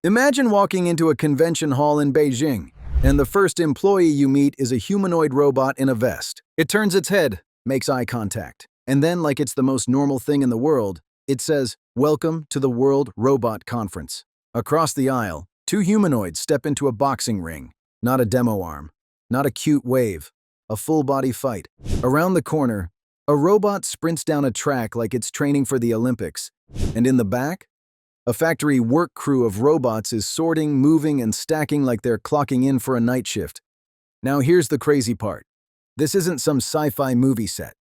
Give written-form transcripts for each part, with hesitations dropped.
Imagine walking into a convention hall in Beijing, and the first employee you meet is a humanoid robot in a vest. It turns its head, makes eye contact, and then, like it's the most normal thing in the world, it says, "Welcome to the World Robot Conference." Across the aisle, two humanoids step into a boxing ring. Not a demo arm, not a cute wave, a full-body fight. Around the corner, a robot sprints down a track like it's training for the Olympics, and in the back, a factory work crew of robots is sorting, moving, and stacking like they're clocking in for a night shift. Now here's the crazy part. This isn't some sci-fi movie set.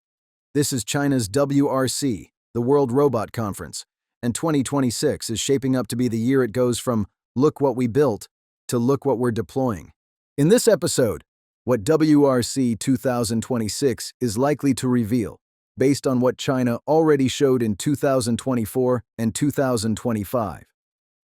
This is China's WRC, the World Robot Conference, and 2026 is shaping up to be the year it goes from "look what we built" to "look what we're deploying." In this episode, what WRC 2026 is likely to reveal, based on what China already showed in 2024 and 2025.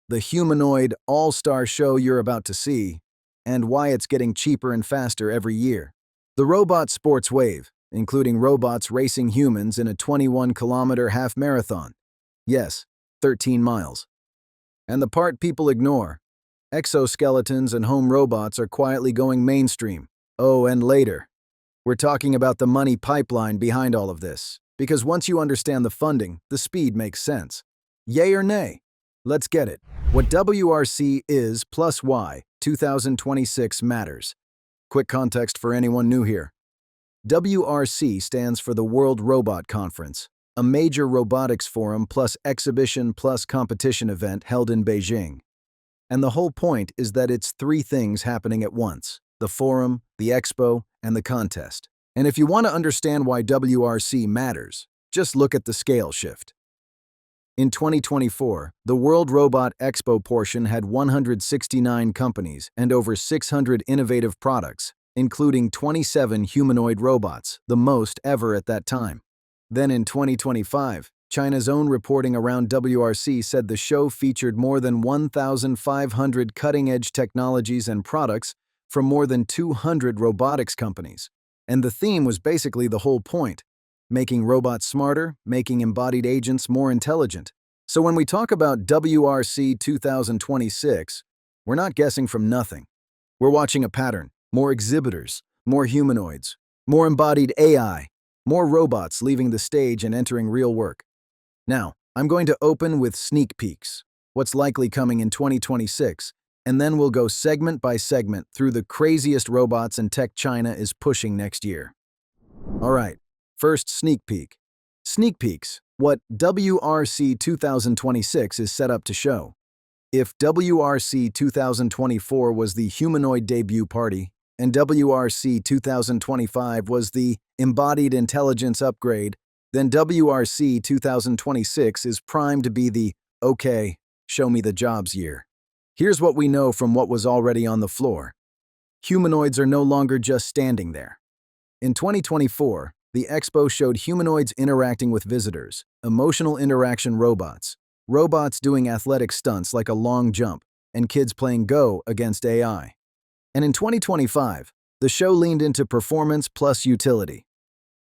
The Humanoid All Star show you're about to see, and why it's getting cheaper and faster every year. The robot sports wave, including robots racing humans in a 21-kilometer half marathon. Yes, 13 miles. And the part people ignore, exoskeletons and home robots are quietly going mainstream. Oh, and later, we're talking about the money pipeline behind all of this, because once you understand the funding, the speed makes sense. Yay or nay? Let's get it. What WRC is plus why 2026 matters. Quick context for anyone new here. WRC stands for the World Robot Conference, a major robotics forum plus exhibition plus competition event held in Beijing. And the whole point is that it's three things happening at once: the forum, the expo, and the contest. And if you want to understand why WRC matters, just look at the scale shift. In 2024, the World Robot Expo portion had 169 companies and over 600 innovative products, including 27 humanoid robots, the most ever at that time. Then in 2025, China's own reporting around WRC said the show featured more than 1,500 cutting-edge technologies and products from more than 200 robotics companies. And the theme was basically the whole point: making robots smarter, making embodied agents more intelligent. So when we talk about WRC 2026, we're not guessing from nothing. We're watching a pattern: more exhibitors, more humanoids, more embodied AI, more robots leaving the stage and entering real work. Now, I'm going to open with sneak peeks, what's likely coming in 2026, and then we'll go segment by segment through the craziest robots and tech China is pushing next year. All right, first sneak peek. Sneak peeks, what WRC 2026 is set up to show. If WRC 2024 was the humanoid debut party, and WRC 2025 was the embodied intelligence upgrade, then WRC 2026 is primed to be the "okay, show me the jobs" year. Here's what we know from what was already on the floor. Humanoids are no longer just standing there. In 2024, the Expo showed humanoids interacting with visitors, emotional interaction robots, robots doing athletic stunts like a long jump, and kids playing Go against AI. And in 2025, the show leaned into performance plus utility.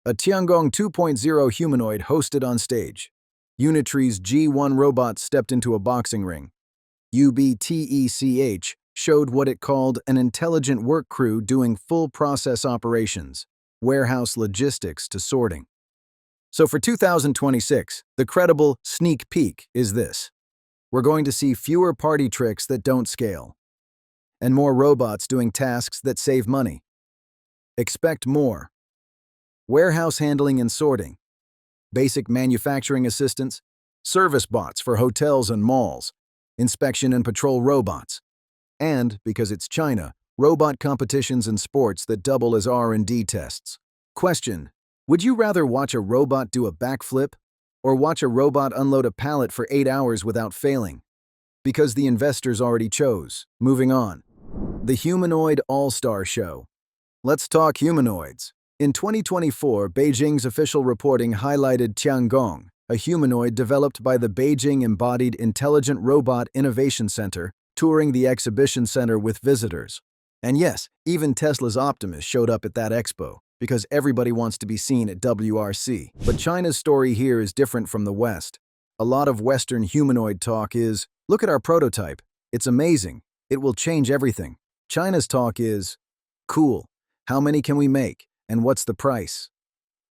A Tiangong 2.0 humanoid hosted on stage. Unitree's G1 robot stepped into a boxing ring. UBTECH showed what it called an intelligent work crew doing full process operations, warehouse logistics to sorting. So for 2026, the credible sneak peek is this: we're going to see fewer party tricks that don't scale, and more robots doing tasks that save money. Expect more warehouse handling and sorting, basic manufacturing assistance, service bots for hotels and malls, inspection and patrol robots, and, because it's China, robot competitions and sports that double as R&D tests. Question: would you rather watch a robot do a backflip or watch a robot unload a pallet for 8 hours without failing? Because the investors already chose. Moving on. The Humanoid All Star show. Let's talk humanoids. In 2024, Beijing's official reporting highlighted Tiangong, a humanoid developed by the Beijing Embodied Intelligent Robot Innovation Center, touring the exhibition center with visitors. And yes, even Tesla's Optimus showed up at that expo, because everybody wants to be seen at WRC. But China's story here is different from the West. A lot of Western humanoid talk is, look at our prototype, It's amazing. It will change everything. China's talk is, cool, how many can we make, and what's the price?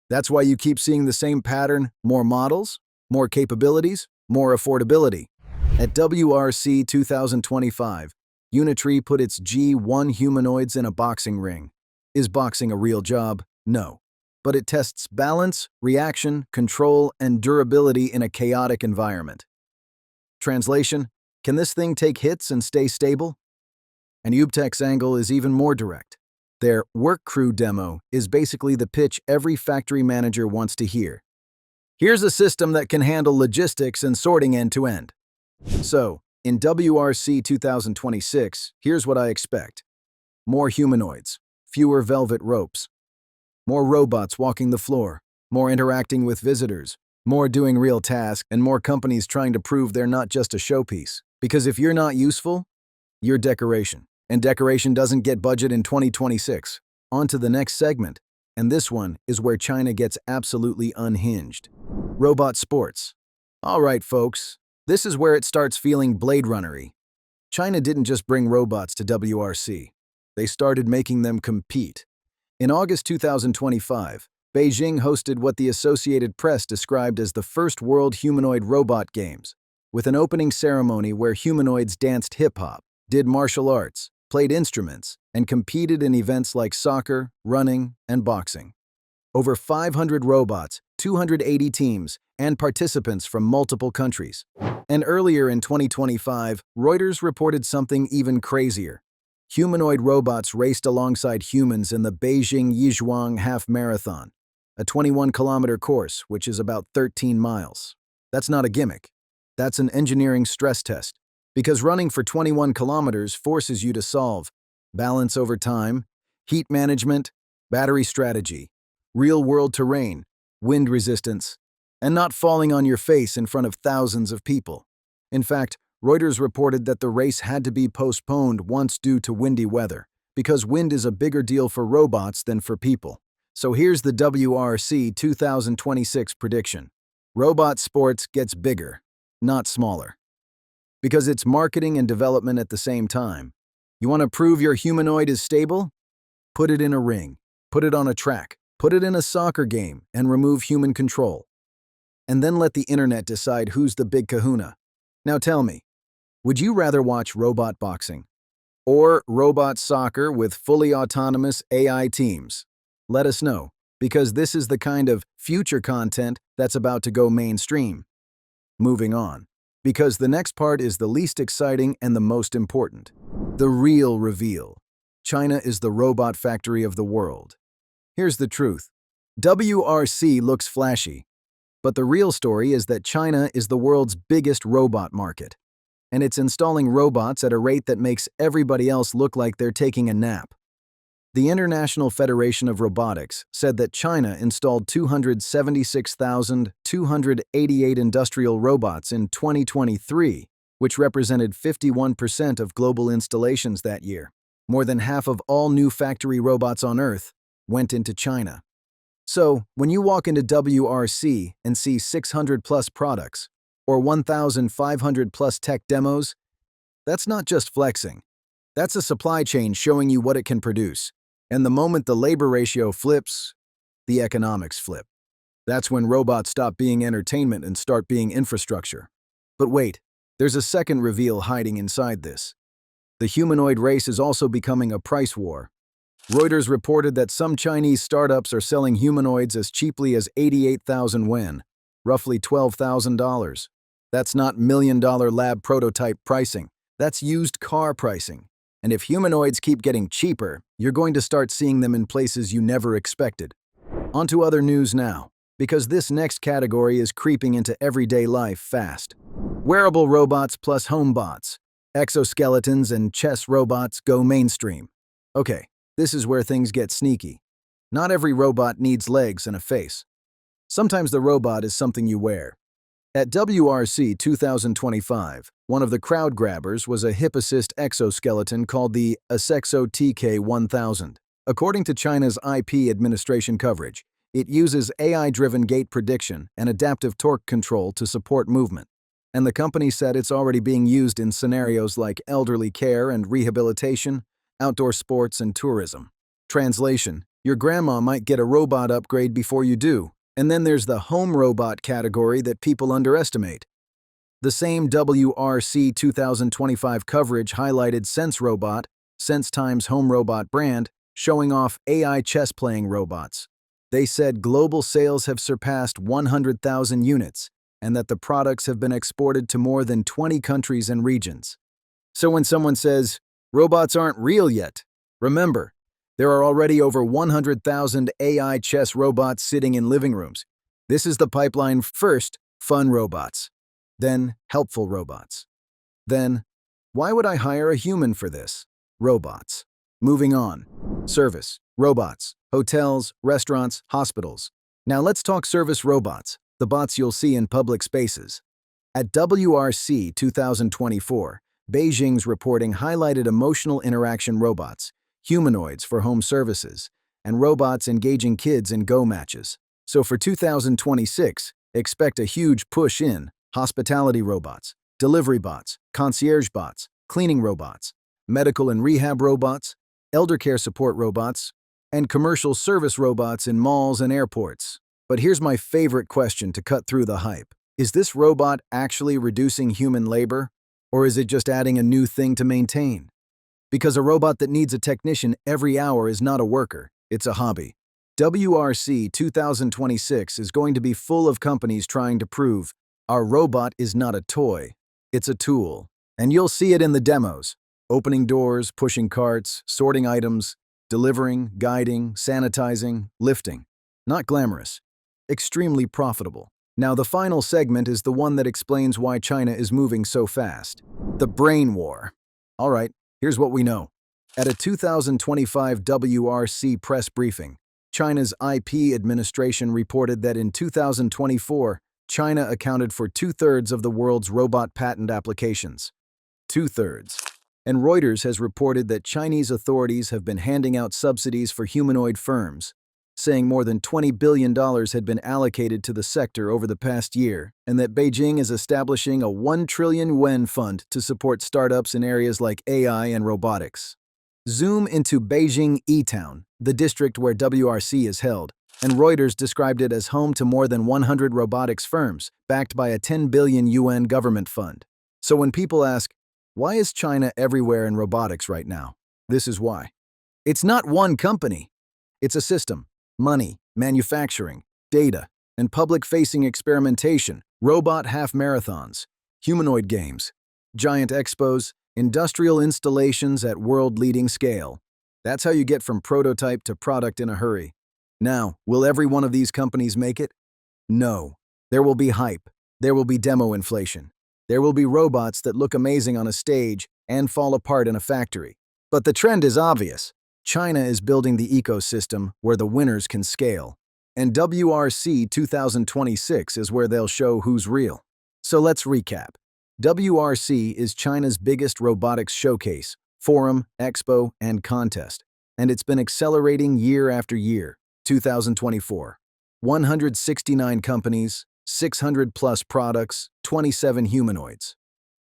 That's why you keep seeing the same pattern: more models, more capabilities, more affordability. At WRC 2025, Unitree put its G1 humanoids in a boxing ring. Is boxing a real job? No. But it tests balance, reaction, control, and durability in a chaotic environment. Translation: can this thing take hits and stay stable? And Ubtech's angle is even more direct. Their work crew demo is basically the pitch every factory manager wants to hear. Here's a system that can handle logistics and sorting end to end. So, in WRC 2026, here's what I expect. More humanoids, fewer velvet ropes, more robots walking the floor, more interacting with visitors, more doing real tasks, and more companies trying to prove they're not just a showpiece. Because if you're not useful, you're decoration. And decoration doesn't get budget in 2026. On to the next segment. And this one is where China gets absolutely unhinged. Robot sports. All right, folks. This is where it starts feeling Blade Runner-y. China didn't just bring robots to WRC. They started making them compete. In August 2025, Beijing hosted what the Associated Press described as the first World Humanoid Robot Games, with an opening ceremony where humanoids danced hip-hop, did martial arts, played instruments, and competed in events like soccer, running, and boxing. Over 500 robots, 280 teams, and participants from multiple countries. And earlier in 2025, Reuters reported something even crazier. Humanoid robots raced alongside humans in the Beijing Yizhuang Half Marathon, a 21-kilometer course, which is about 13 miles. That's not a gimmick. That's an engineering stress test. Because running for 21 kilometers forces you to solve balance over time, heat management, battery strategy, real-world terrain, wind resistance, and not falling on your face in front of thousands of people. In fact, Reuters reported that the race had to be postponed once due to windy weather, because wind is a bigger deal for robots than for people. So here's the WRC 2026 prediction. Robot sports gets bigger, not smaller. Because it's marketing and development at the same time. You want to prove your humanoid is stable? Put it in a ring, put it on a track, put it in a soccer game, and remove human control. And then let the internet decide who's the big kahuna. Now tell me, would you rather watch robot boxing or robot soccer with fully autonomous AI teams? Let us know, because this is the kind of future content that's about to go mainstream. Moving on, because the next part is the least exciting and the most important. The real reveal. China is the robot factory of the world. Here's the truth. WRC looks flashy, but the real story is that China is the world's biggest robot market. And it's installing robots at a rate that makes everybody else look like they're taking a nap. The International Federation of Robotics said that China installed 276,288 industrial robots in 2023, which represented 51% of global installations that year. More than half of all new factory robots on Earth went into China. So, when you walk into WRC and see 600-plus products, or 1,500-plus tech demos, that's not just flexing. That's a supply chain showing you what it can produce. And the moment the labor ratio flips, the economics flip. That's when robots stop being entertainment and start being infrastructure. But wait, there's a second reveal hiding inside this. The humanoid race is also becoming a price war. Reuters reported that some Chinese startups are selling humanoids as cheaply as 88,000 yuan, roughly $12,000. That's not million-dollar lab prototype pricing. That's used car pricing. And if humanoids keep getting cheaper, you're going to start seeing them in places you never expected. On to other news now, because this next category is creeping into everyday life fast. Wearable robots plus homebots. Exoskeletons and chess robots go mainstream. Okay, this is where things get sneaky. Not every robot needs legs and a face. Sometimes the robot is something you wear. At WRC 2025, one of the crowd grabbers was a hip assist exoskeleton called the Asexo TK1000. According to China's IP administration coverage, it uses AI-driven gait prediction and adaptive torque control to support movement. And the company said it's already being used in scenarios like elderly care and rehabilitation, outdoor sports, and tourism. Translation: your grandma might get a robot upgrade before you do. And then there's the home robot category that people underestimate. The same WRC 2025 coverage highlighted Sense Robot, Sense Time's home robot brand, showing off AI chess-playing robots. They said global sales have surpassed 100,000 units, and that the products have been exported to more than 20 countries and regions. So when someone says, robots aren't real yet, remember, there are already over 100,000 AI chess robots sitting in living rooms. This is the pipeline: first, fun robots. Then, helpful robots. Then, why would I hire a human for this? Robots. Moving on. Service. Robots. Hotels, restaurants, hospitals. Now let's talk service robots, the bots you'll see in public spaces. At WRC 2024, Beijing's reporting highlighted emotional interaction robots, humanoids for home services, and robots engaging kids in Go matches. So for 2026, expect a huge push in hospitality robots, delivery bots, concierge bots, cleaning robots, medical and rehab robots, elder care support robots, and commercial service robots in malls and airports. But here's my favorite question to cut through the hype. Is this robot actually reducing human labor, or is it just adding a new thing to maintain? Because a robot that needs a technician every hour is not a worker, it's a hobby. WRC 2026 is going to be full of companies trying to prove our robot is not a toy, it's a tool. And you'll see it in the demos: opening doors, pushing carts, sorting items, delivering, guiding, sanitizing, lifting. Not glamorous, extremely profitable. Now the final segment is the one that explains why China is moving so fast. The brain war. All right, here's what we know. At a 2025 WRC press briefing, China's IP administration reported that in 2024, China accounted for 2/3 of the world's robot patent applications. 2/3. And Reuters has reported that Chinese authorities have been handing out subsidies for humanoid firms, saying more than $20 billion had been allocated to the sector over the past year, and that Beijing is establishing a 1 trillion yuan fund to support startups in areas like AI and robotics. Zoom into Beijing E-Town, the district where WRC is held, and Reuters described it as home to more than 100 robotics firms, backed by a 10 billion yuan government fund. So when people ask, why is China everywhere in robotics right now? This is why. It's not one company. It's a system: money, manufacturing, data, and public-facing experimentation, robot half-marathons, humanoid games, giant expos, industrial installations at world-leading scale. That's how you get from prototype to product in a hurry. Now, will every one of these companies make it? No. There will be hype. There will be demo inflation. There will be robots that look amazing on a stage and fall apart in a factory. But the trend is obvious. China is building the ecosystem where the winners can scale. And WRC 2026 is where they'll show who's real. So let's recap. WRC is China's biggest robotics showcase, forum, expo, and contest. And it's been accelerating year after year. 2024. 169 companies, 600-plus products, 27 humanoids.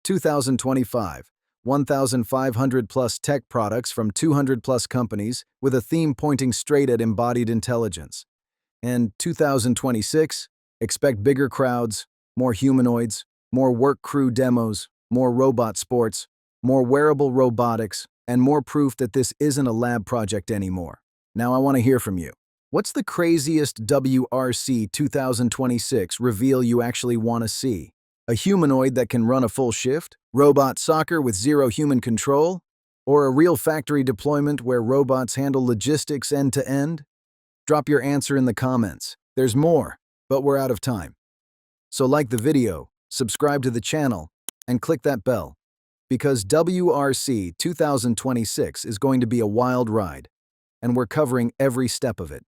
2025. 1,500-plus tech products from 200-plus companies with a theme pointing straight at embodied intelligence. And 2026. Expect bigger crowds, more humanoids, more work crew demos, more robot sports, more wearable robotics, and more proof that this isn't a lab project anymore. Now I want to hear from you. What's the craziest WRC 2026 reveal you actually want to see? A humanoid that can run a full shift? Robot soccer with zero human control? Or a real factory deployment where robots handle logistics end to end? Drop your answer in the comments. There's more, but we're out of time. So like the video, subscribe to the channel, and click that bell, because WRC 2026 is going to be a wild ride, and we're covering every step of it.